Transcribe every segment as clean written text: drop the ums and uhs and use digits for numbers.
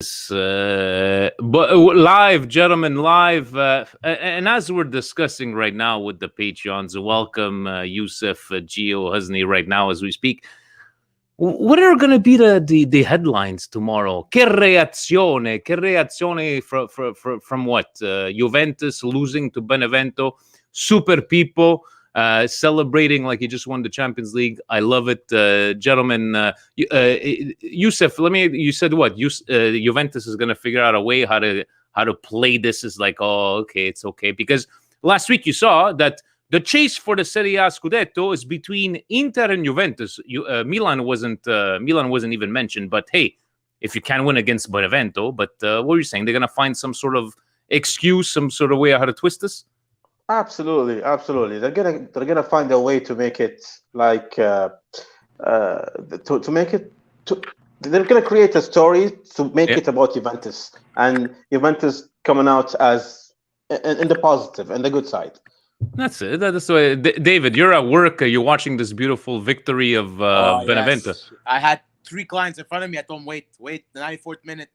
But live, gentlemen, live. And as we're discussing right now with the Patreons, welcome Yusuf, Gio, Husney right now as we speak. What are going to be the headlines tomorrow? Che reazione? Che reazione from what? Juventus losing to Benevento. Super people celebrating like he just won the Champions League. I love it. Gentlemen, Yusuf, you said what? Juventus is going to figure out a way how to play this is like, oh, okay, it's okay. Because last week you saw that the chase for the Serie A Scudetto is between Inter and Juventus. Milan wasn't even mentioned. But hey, if you can win against Benevento, but what are you saying? They're gonna find some sort of excuse, some sort of way how to twist this? Absolutely, absolutely. They're gonna find a way to make it like to make it to. They're gonna create a story to make it about Juventus and Juventus coming out as in the positive and the good side. That's it. That's the way. David, you're at work. You're watching this beautiful victory of Benevento. Yes. I had 3 clients in front of me. I told them, wait, the 94th minute.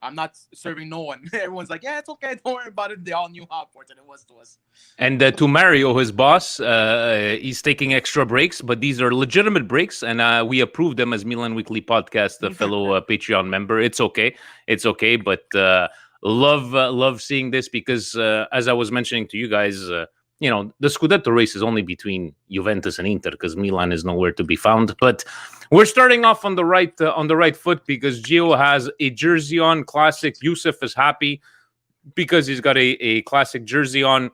I'm not serving no one. Everyone's like, yeah, it's okay. Don't worry about it. They all knew how important it was to us. And to Mario, his boss, he's taking extra breaks, but these are legitimate breaks, and we approve them as Milan Weekly Podcast, a fellow Patreon member. It's okay. But love seeing this because, as I was mentioning to you guys, the Scudetto race is only between Juventus and Inter because Milan is nowhere to be found. But we're starting off on the right foot because Gio has a jersey on, classic. Yusuf is happy because he's got a classic jersey on.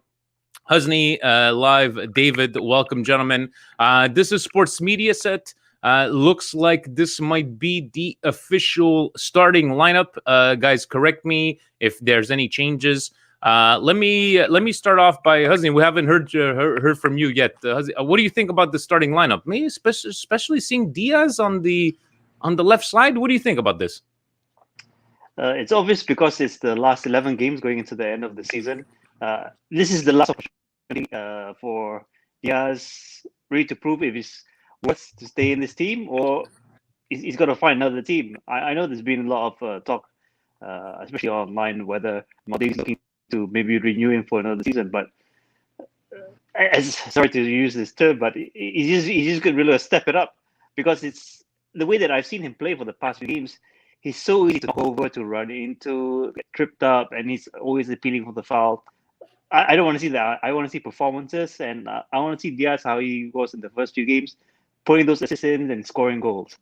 Husney live. David, welcome, gentlemen. This is Sports Media Set. Looks like this might be the official starting lineup. Guys, correct me if there's any changes. Let me start off by Husney. We haven't heard from you yet. Husney, what do you think about the starting lineup? Maybe especially seeing Diaz on the left side. What do you think about this? It's obvious because it's the last 11 games going into the end of the season. This is the last opportunity for Diaz really to prove if he's worth to stay in this team or he's got to find another team. I know there's been a lot of talk, especially online, whether Maldini's looking to maybe renew him for another season. But sorry to use this term, but he's just going to really step it up because it's the way that I've seen him play for the past few games. He's so easy to knock over, to run into, get tripped up, and he's always appealing for the foul. I don't want to see that. I want to see performances, and I want to see Diaz how he was in the first few games, putting those assists in and scoring goals.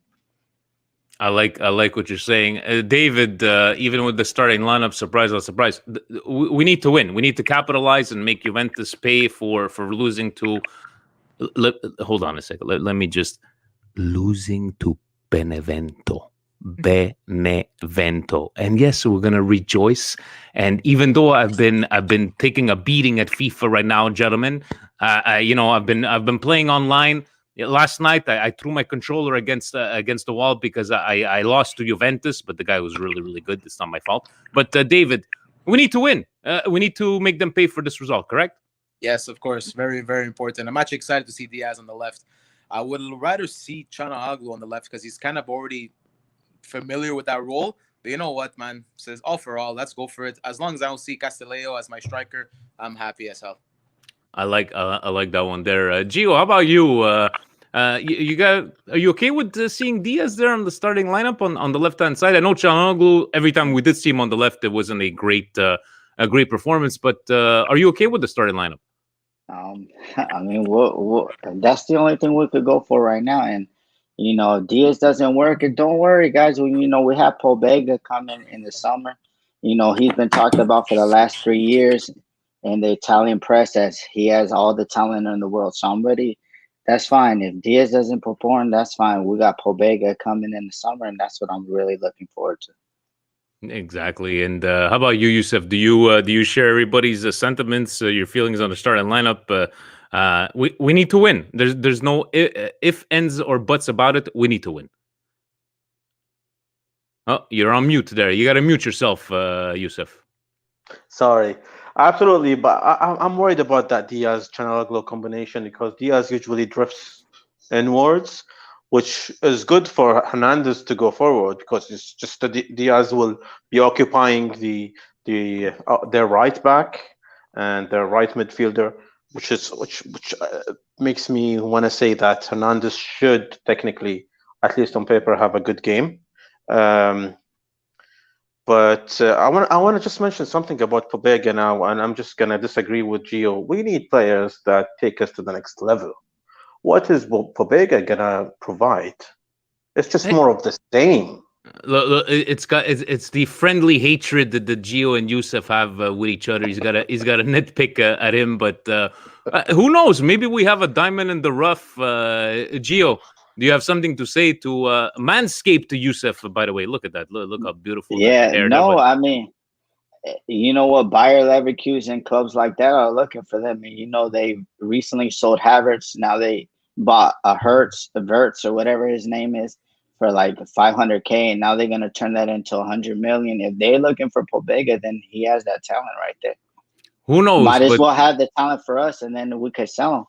I like what you're saying, David. Even with the starting lineup, surprise or surprise, we need to win. We need to capitalize and make Juventus pay for losing to. Hold on a second. Let me just losing to Benevento. Benevento, and yes, we're gonna rejoice. And even though I've been taking a beating at FIFA right now, gentlemen, I've been playing online. Last night, I threw my controller against the wall because I lost to Juventus, but the guy was really, really good. It's not my fault. But David, we need to win. We need to make them pay for this result, correct? Yes, of course. Very, very important. I'm actually excited to see Diaz on the left. I would rather see Çalhanoğlu on the left because he's kind of already familiar with that role. But you know what, man? Says all for all. Let's go for it. As long as I don't see Castillejo as my striker, I'm happy as hell. I like that one there. Gio, how about you? Are you okay with seeing Diaz there on the starting lineup on the left hand side? I know Çalhanoğlu, every time we did see him on the left, it wasn't a great performance. But are you okay with the starting lineup? I mean, that's the only thing we could go for right now. And Diaz doesn't work. And don't worry, guys. We have Pobega coming in the summer. He's been talked about for the last 3 years in the Italian press as he has all the talent in the world. That's fine. If Diaz doesn't perform, that's fine. We got Pobega coming in the summer, and that's what I'm really looking forward to. Exactly. And how about you, Yusuf? Do you share everybody's sentiments, your feelings on the starting lineup? We need to win. There's no if, ands, or buts about it. We need to win. Oh, you're on mute there. You got to mute yourself, Yusuf. Sorry. Absolutely, but I'm worried about that Diaz-Çalhanoğlu combination because Diaz usually drifts inwards, which is good for Hernandez to go forward because it's just that Diaz will be occupying their right back and their right midfielder, which makes me want to say that Hernandez should technically, at least on paper, have a good game. But I want to just mention something about Pobega now, and I'm just gonna disagree with Gio. We need players that take us to the next level. What is Pobega gonna provide? It's just more of the same. Look, it's the friendly hatred that the Gio and Yusuf have with each other. He's got a nitpick at him, but who knows? Maybe we have a diamond in the rough. Gio, do you have something to say to Manscaped to Yusuf? By the way, look at that. Look how beautiful. Yeah, that hair no, there, I mean, you know what? Bayer Leverkusen clubs like that are looking for them. And, you know, they recently sold Havertz. Now they bought a Verts or whatever his name is for like 500K, and now they're gonna turn that into 100 million. If they're looking for Pobega, then he has that talent right there. Who knows? Might as well have the talent for us, and then we could sell him.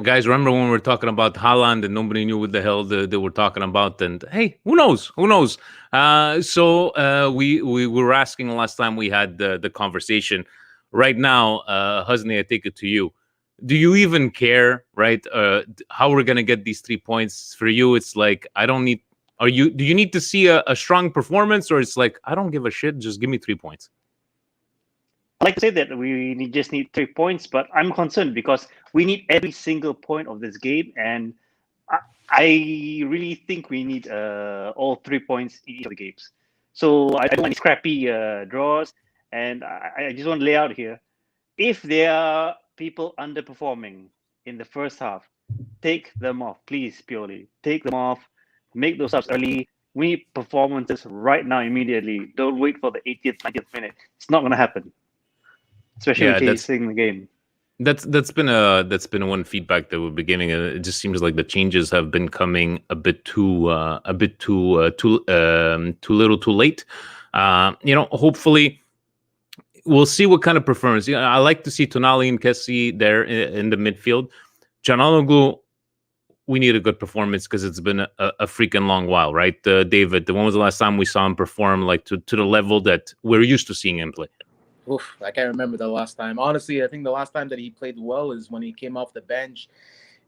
Guys, remember when we were talking about Haaland and nobody knew what the hell they were talking about? And hey, who knows? Who knows? So we were asking last time we had the conversation. Right now, Husney, I take it to you. Do you even care, right? How we're gonna get these 3 points? For you, it's like I don't need. Do you need to see a strong performance, or it's like I don't give a shit, just give me 3 points? I like to say that we just need 3 points, but I'm concerned because we need every single point of this game, and I really think we need all 3 points in each of the games. So I don't want any scrappy draws, and I just want to lay out here. If there are people underperforming in the first half, take them off, please, purely. Take them off, make those subs early. We need performances right now, immediately. Don't wait for the 80th, 90th minute. It's not going to happen. Especially chasing the game. That's been one feedback that we've been getting. It just seems like the changes have been coming a bit too little, too late. Hopefully we'll see what kind of performance. I like to see Tonali and Kessie there in the midfield. Canaloglu, we need a good performance because it's been a freaking long while, right, David? When was the last time we saw him perform like to the level that we're used to seeing him play? Oof, I can't remember the last time. Honestly, I think the last time that he played well is when he came off the bench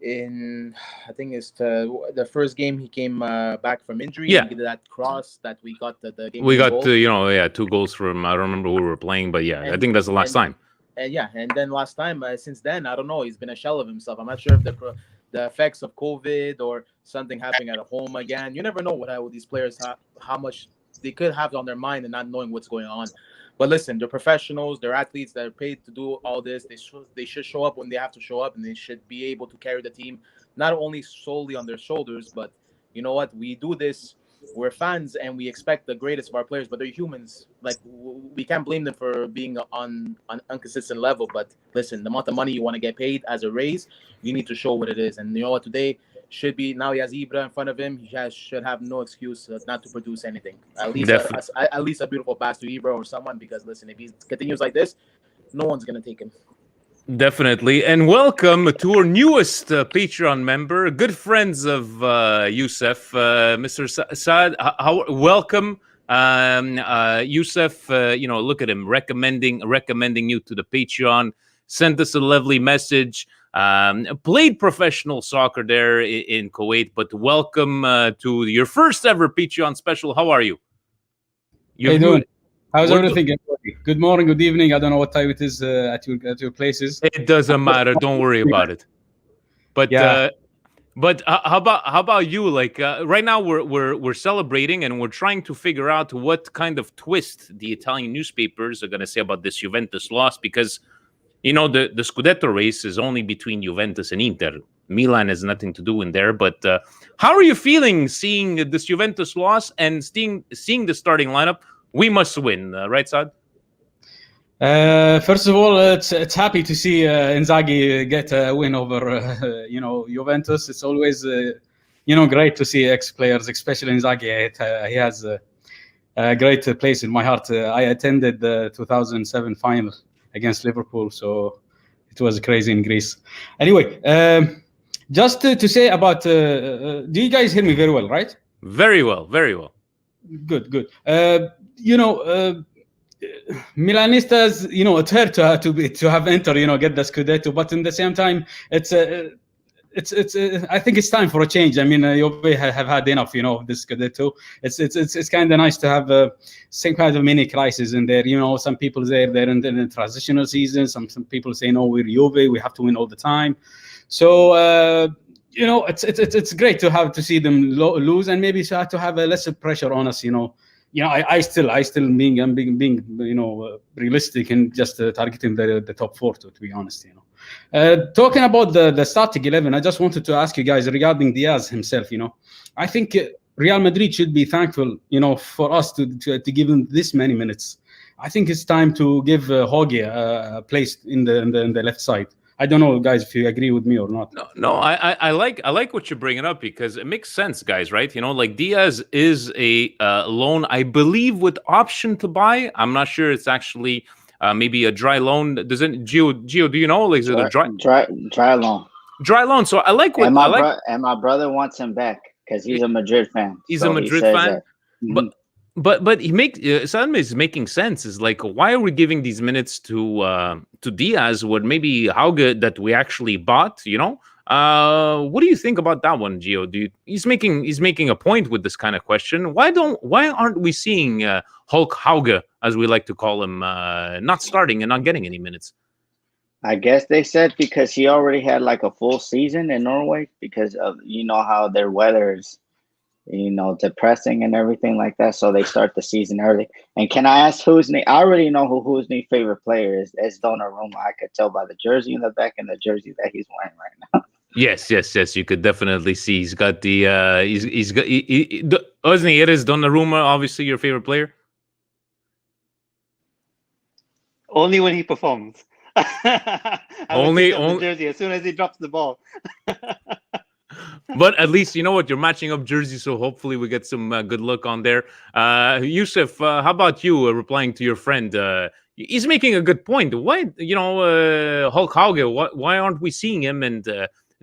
in, I think it's the first game he came back from injury. Yeah. He did that cross that we got the game. We got goal. 2 goals from, I don't remember who we were playing, but yeah, I think that's the last time. And then last time, since then, I don't know, he's been a shell of himself. I'm not sure if the effects of COVID or something happening at home again. You never know what these players how much they could have on their mind and not knowing what's going on. But listen, they're professionals, they're athletes that are paid to do all this. They should show up when they have to show up, and they should be able to carry the team, not only solely on their shoulders, but you know what? We do this. We're fans, and we expect the greatest of our players, but they're humans. Like, we can't blame them for being on an inconsistent level. But listen, the amount of money you want to get paid as a raise, you need to show what it is. And you know what? Today should be, now he has Ibra in front of him. He should have no excuse not to produce anything. At least a beautiful pass to Ibra or someone. Because listen, if he continues like this, no one's gonna take him. Definitely. And welcome to our newest Patreon member, good friends of Yusuf, Mr. Saad. Welcome, Yusuf. Look at him recommending you to the Patreon. Sent us a lovely message. Played professional soccer there in Kuwait, but welcome to your first ever Patreon special. How are you? How you doing? How's everything? Good morning, good evening. I don't know what time it is at your places. It doesn't matter. Don't worry about it. But yeah. But how about you? Like right now, we're celebrating and we're trying to figure out what kind of twist the Italian newspapers are going to say about this Juventus loss, because the Scudetto race is only between Juventus and Inter. Milan has nothing to do in there. But how are you feeling seeing this Juventus loss and seeing the starting lineup? We must win, right, Saad? First of all, it's happy to see Inzaghi get a win over Juventus. It's always great to see ex-players, especially Inzaghi. He has a great place in my heart. I attended the 2007 final against Liverpool, so it was crazy in Greece. Anyway, Just to say about, do you guys hear me very well, right? Very well, very well. Good. Milanistas, it's hard to have Inter, get the Scudetto, but in the same time, it's I think it's time for a change. I mean, Juve have had enough, of this Scudetto. It's kind of nice to have same kind of mini crisis in there. Some people say they're in the transitional season. Some people say no, we're Juve, we have to win all the time. So it's great to see them lose, and maybe to have a lesser pressure on us. I still being realistic and just targeting the top four. To be honest, talking about the starting 11, I just wanted to ask you guys regarding Diaz himself. I think Real Madrid should be thankful, for us to give him this many minutes. I think it's time to give Hauge a place in the left side. I don't know, guys, if you agree with me or not. No, I like what you're bringing up, because it makes sense, guys, right? Like Diaz is a loan, I believe, with option to buy. I'm not sure. It's actually maybe a dry loan. Doesn't Gio? Do you know? Like, is it a dry loan? Dry loan. So I like what and my brother wants him back because he's a Madrid fan. He's a Madrid fan, But he Salma is making sense. Is like, why are we giving these minutes to Diaz, when maybe how good that we actually bought? What do you think about that one, Gio? He's making a point with this kind of question. Why aren't we seeing Hulk Hauge, as we like to call him, not starting and not getting any minutes? I guess they said because he already had like a full season in Norway, because of how their weather is depressing and everything like that. So they start the season early. And can I ask I already know who Husni's favorite player is. It's Donnarumma. I could tell by the jersey in the back and the jersey that he's wearing right now. Yes. You could definitely see he's got the he's got Husni. It is Donnarumma, obviously your favorite player. Only when he performs. only the jersey as soon as he drops the ball. But at least you're matching up jerseys, so hopefully we get some good luck on there. Yusuf, how about you replying to your friend? He's making a good point. Why, Hulk Hauge? Why aren't we seeing him? And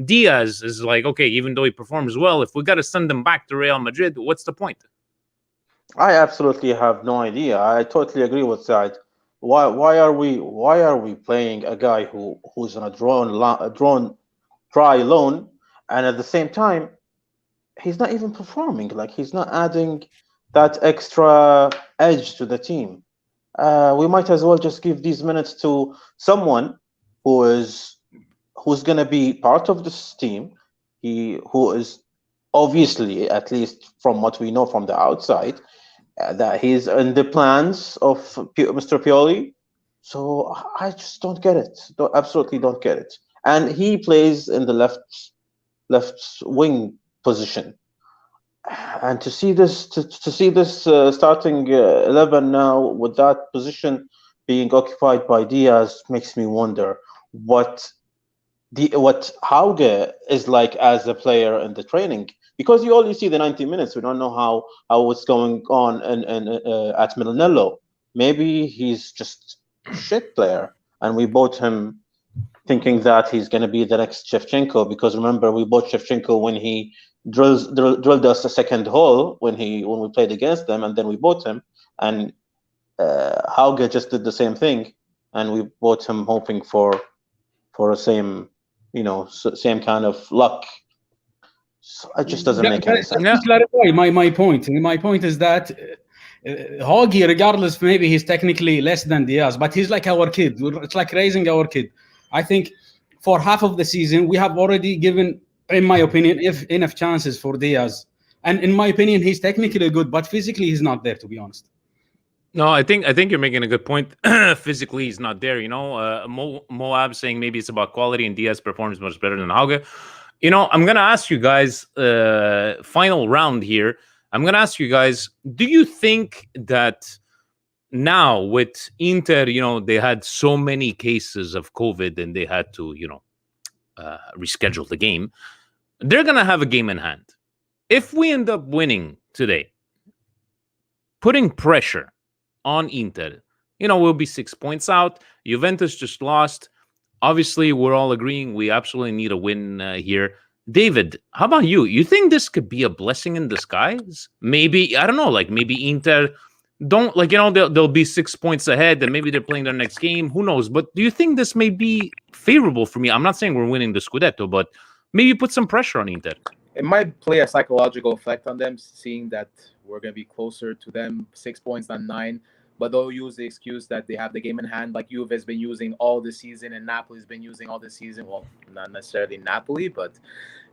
Diaz is like, okay, even though he performs well, if we got to send him back to Real Madrid, what's the point? I absolutely have no idea. I totally agree with Said. Why are we playing a guy who's on a drawn dry loan? And at the same time, he's not even performing. Like, he's not adding that extra edge to the team. We might as well just give these minutes to someone who's going to be part of this team. Who is obviously, at least from what we know from the outside, that he's in the plans of Mr. Pioli. So I just don't get it. Absolutely don't get it. And he plays in the left wing position, and to see this starting 11 now with that position being occupied by Diaz makes me wonder what Hauge is like as a player in the training, because you only see the 90 minutes. We don't know how it's going on at Milanello. Maybe he's just a shit player, and we bought him thinking that he's going to be the next Shevchenko, because remember, we bought Shevchenko when he drilled us a second hole when we played against them, and then we bought him. And Hauge just did the same thing, and we bought him hoping for the same kind of luck. So it just doesn't make any sense. To clarify my point. My point is that Hauge, regardless, maybe he's technically less than Diaz, but he's like our kid. It's like raising our kid. I think for half of the season, we have already given, in my opinion, enough chances for Diaz. And in my opinion, he's technically good, but physically he's not there, to be honest. No, I think you're making a good point. Physically, he's not there. Moab saying maybe it's about quality, and Diaz performs much better than Hauge. I'm going to ask you guys, final round here. I'm going to ask you guys, do you think that now with Inter, they had so many cases of COVID and they had to, reschedule the game. They're going to have a game in hand. If we end up winning today, putting pressure on Inter, we'll be 6 points out. Juventus just lost. Obviously, we're all agreeing we absolutely need a win here. David, how about you? You think this could be a blessing in disguise? Maybe, I don't know, like maybe Inter don't, like, they'll be 6 points ahead and maybe they're playing their next game. Who knows? But do you think this may be favorable for me? I'm not saying we're winning the Scudetto, but maybe put some pressure on Inter. It might play a psychological effect on them, seeing that we're going to be closer to them, 6 points than 9. But they'll use the excuse that they have the game in hand, like Juve has been using all the season and Napoli's been using all the season. Well, not necessarily Napoli, but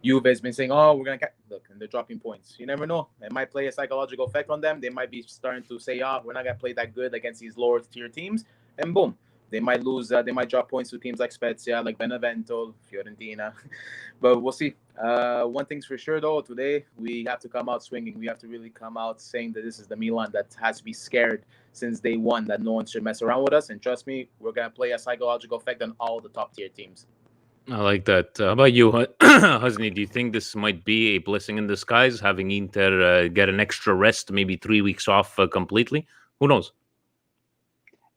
Juve has been saying, "Oh, we're gonna look," and they're dropping points. You never know; it might play a psychological effect on them. They might be starting to say, "Oh, we're not gonna play that good against these lower tier teams," and boom, they might lose. They might drop points to teams like Spezia, like Benevento, Fiorentina. But we'll see. One thing's for sure, though, today we have to come out swinging. We have to really come out saying that this is the Milan that has to be scared since day one, that no one should mess around with us. And trust me, we're gonna play a psychological effect on all the top tier teams. I like that. How about you, Husni? Do you think this might be a blessing in disguise, having Inter get an extra rest, maybe 3 weeks off completely? Who knows?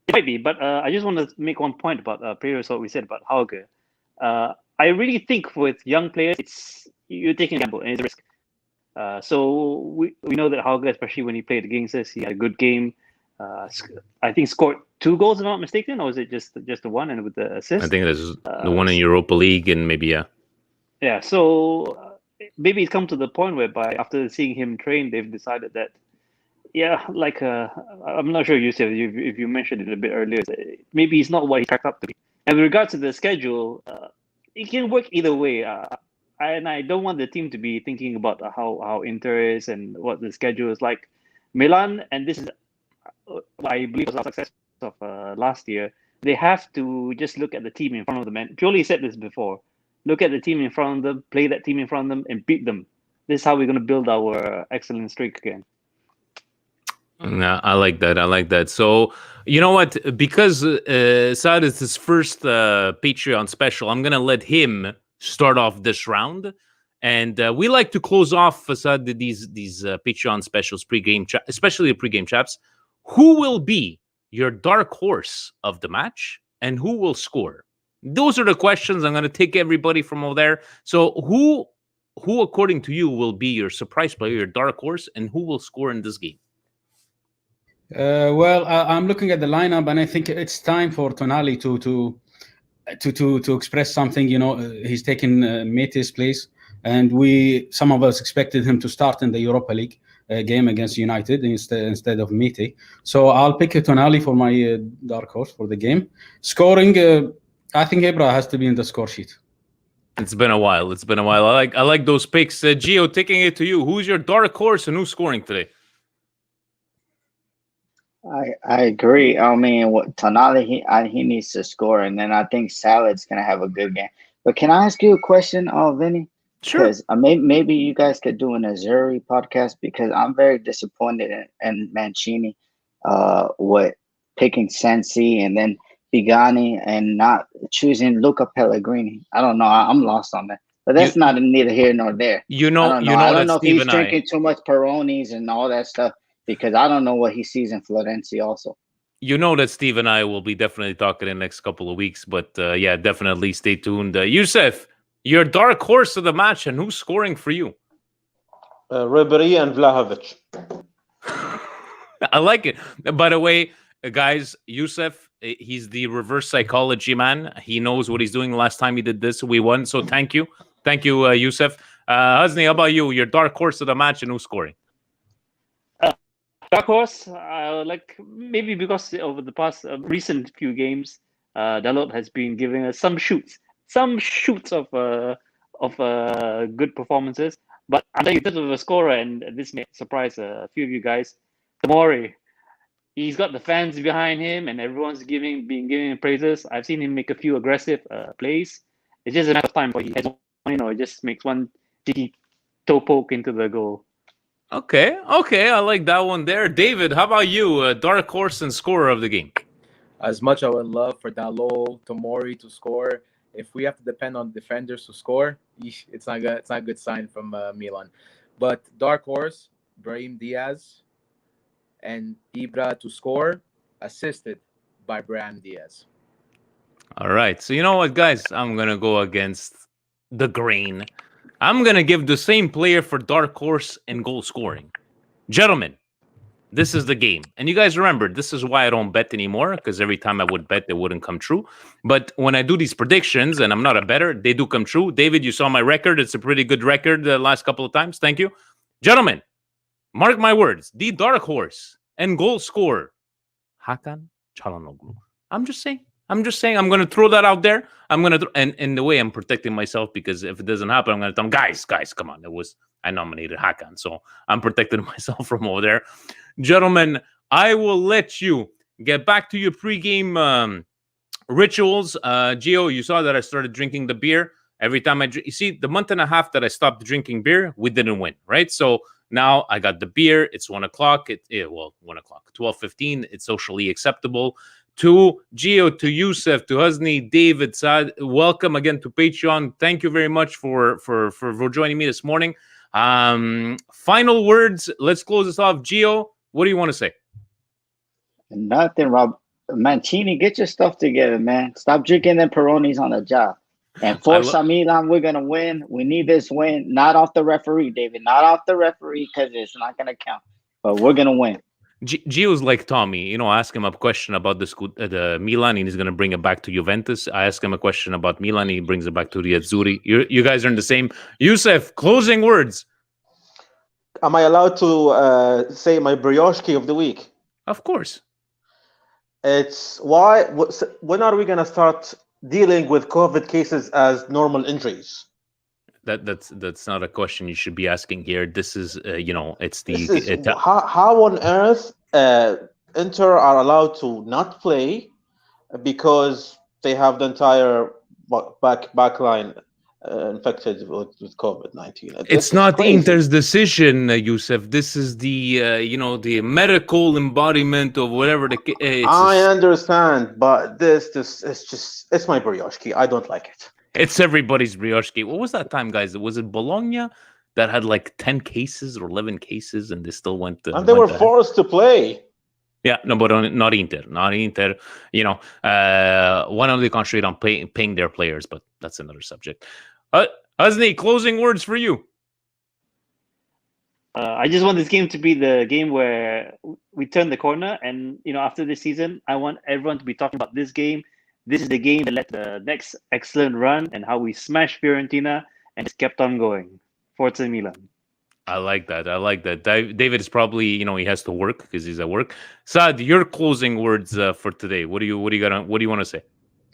It might be, but I just want to make one point about previous what we said about Hauge. I really think with young players, you're taking a gamble and it's a risk. So we know that Hauge, especially when he played against us, he had a good game. I think scored 2 goals, if I'm not mistaken, or was it just the one and with the assist? I think there's the one in Europa League and maybe, yeah. Yeah, so maybe it's come to the point whereby after seeing him train, they've decided that, yeah, like I'm not sure, Yusuf, if you mentioned it a bit earlier, maybe he's not what he cracked up to be. And with regards to the schedule, it can work either way. And I don't want the team to be thinking about how Inter is and what the schedule is like. Milan, and this is, I believe, was our success of last year. They have to just look at the team in front of them. And Pioli said this before. Look at the team in front of them, play that team in front of them, and beat them. This is how we're going to build our excellent streak again. No, I like that. I like that. So, you know what? Because Saad is his first Patreon special, I'm going to let him start off this round. And we like to close off, Saad, these Patreon specials, especially the pregame chaps. Who will be your dark horse of the match and who will score? Those are the questions. I'm going to take everybody from over there. So who, according to you, will be your surprise player, your dark horse, and who will score in this game? Well, I'm looking at the lineup, and I think it's time for Tonali to express something. He's taken Mete's place, and some of us expected him to start in the Europa League game against United instead of Mete. So I'll pick Tonali for my dark horse for the game. Scoring, I think Ibra has to be in the score sheet. It's been a while. I like those picks. Gio, taking it to you. Who's your dark horse and who's scoring today? I agree. I mean, Tonali, he needs to score, and then I think Salad's gonna have a good game. But can I ask you a question, Vinny? Sure. Because maybe you guys could do an Azuri podcast, because I'm very disappointed in Mancini, with picking Sensi and then Bigani and not choosing Luca Pellegrini. I don't know. I'm lost on that. But that's not neither here nor there. I don't know if he's drinking too much Peronis and all that stuff, because I don't know what he sees in Florenzi also. You know that Steve and I will be definitely talking in the next couple of weeks, but yeah, definitely stay tuned. Youssef, your dark horse of the match, and who's scoring for you? Ribery and Vlahovic. I like it. By the way, guys, Youssef, he's the reverse psychology man. He knows what he's doing. Last time he did this, we won. So thank you. Thank you, Youssef. Husni, how about you? Your dark horse of the match and who's scoring? Dark horse, like maybe because over the past recent few games, Dalot has been giving us some shoots of good performances. But I'm telling you, in terms of a scorer, and this may surprise a few of you guys, Tomori, he's got the fans behind him, and everyone's been giving him praises. I've seen him make a few aggressive plays. It's just a matter of time for he just makes one cheeky toe poke into the goal. Okay, I like that one there. David, how about you? Dark horse and scorer of the game. As much I would love for Dalot, Tomori to score, if we have to depend on defenders to score, it's not good. It's not a good sign from Milan. But dark horse, Brahim Diaz, and Ibra to score, assisted by Brahim Diaz. All right. So you know what, guys? I'm gonna go against the grain. I'm going to give the same player for dark horse and goal scoring. Gentlemen, this is the game. And you guys remember, this is why I don't bet anymore, because every time I would bet, it wouldn't come true. But when I do these predictions, and I'm not a bettor, they do come true. David, you saw my record. It's a pretty good record the last couple of times. Thank you. Gentlemen, mark my words. The dark horse and goal scorer, Hakan Çalhanoğlu. I'm just saying. I'm going to throw that out there. I'm going to, and in the way I'm protecting myself, because if it doesn't happen, I'm going to tell them, guys, come on. I nominated Hakan, so I'm protecting myself from over there. Gentlemen, I will let you get back to your pregame rituals. Gio, you saw that I started drinking the beer. Every time you see, the month and a half that I stopped drinking beer, we didn't win, right? So now I got the beer. It's 1 o'clock. 1 o'clock, 12:15. It's socially acceptable. To Gio, to Youssef, to Husni, David, Saad, welcome again to Patreon. Thank you very much for joining me this morning. Final words. Let's close this off. Gio, what do you want to say? Nothing, Rob. Mancini, get your stuff together, man. Stop drinking them Peronis on the job. And Forza Milan, we're going to win. We need this win. Not off the referee, David. Not off the referee, because it's not going to count. But we're going to win. Gio's like Tommy. Ask him a question about the Milan, and he's going to bring it back to Juventus. I ask him a question about Milan, he brings it back to the Azzurri. You guys are in the same. Youssef, closing words. Am I allowed to say my brioche of the week? Of course. It's when are we going to start dealing with COVID cases as normal injuries? That's not a question you should be asking here. This is how on earth Inter are allowed to not play because they have the entire back line infected with COVID-19. It's not crazy. Inter's decision, Youssef. This is the the medical embodiment of whatever I understand, but it's my brioche. I don't like it. It's everybody's brioche. What was that time, guys? Was it Bologna that had like 10 cases or 11 cases, and they still went to... And they were forced to play. Yeah, no, but not Inter. Not Inter. One of the concentrate on paying their players, but that's another subject. Husni, closing words for you. I just want this game to be the game where we turn the corner, and after this season, I want everyone to be talking about this game. This is the game that led to the next excellent run and how we smashed Fiorentina and just kept on going. Forza Milan. I like that. David is probably, he has to work because he's at work. Saad, your closing words for today. What do you want to say?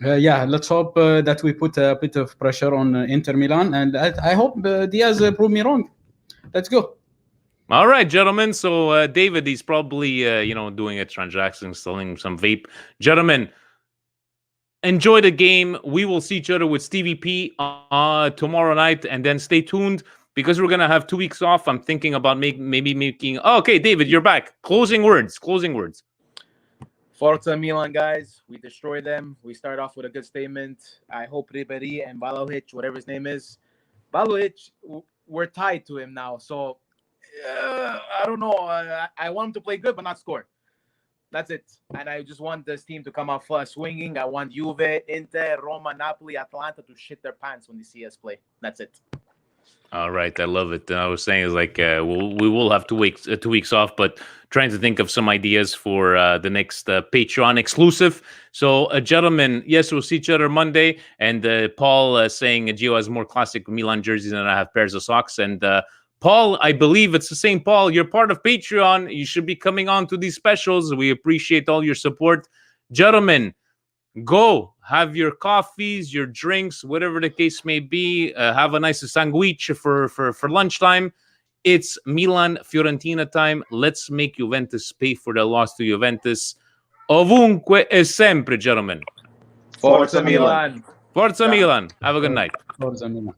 Let's hope that we put a bit of pressure on Inter Milan, and I hope Diaz prove me wrong. Let's go. All right, gentlemen. So David, he's probably doing a transaction, selling some vape. Gentlemen, enjoy the game. We will see each other with Stevie P tomorrow night, and then stay tuned because we're gonna have 2 weeks off. I'm thinking about maybe making. Oh, okay, David, you're back. Closing words. Forza Milan, guys. We destroy them. We start off with a good statement. I hope Ribéry and Vlahovic, whatever his name is, Vlahovic, we're tied to him now. So I don't know. I want him to play good, but not score. That's it. And I just want this team to come out swinging. I want Juve, Inter, Roma, Napoli, Atalanta to shit their pants when they see us play. That's it. All right, I love it. I was saying is like we will have 2 weeks off, but trying to think of some ideas for the next Patreon exclusive. So, gentlemen, yes, we'll see each other Monday. And Paul saying Gio has more classic Milan jerseys than I have pairs of socks. And Paul, I believe it's the same Paul. You're part of Patreon. You should be coming on to these specials. We appreciate all your support. Gentlemen, go have your coffees, your drinks, whatever the case may be. Have a nice sandwich for lunchtime. It's Milan Fiorentina time. Let's make Juventus pay for the loss to Juventus. Ovunque e sempre, gentlemen. Forza Milan. Forza Milan. Have a good night. Forza Milan.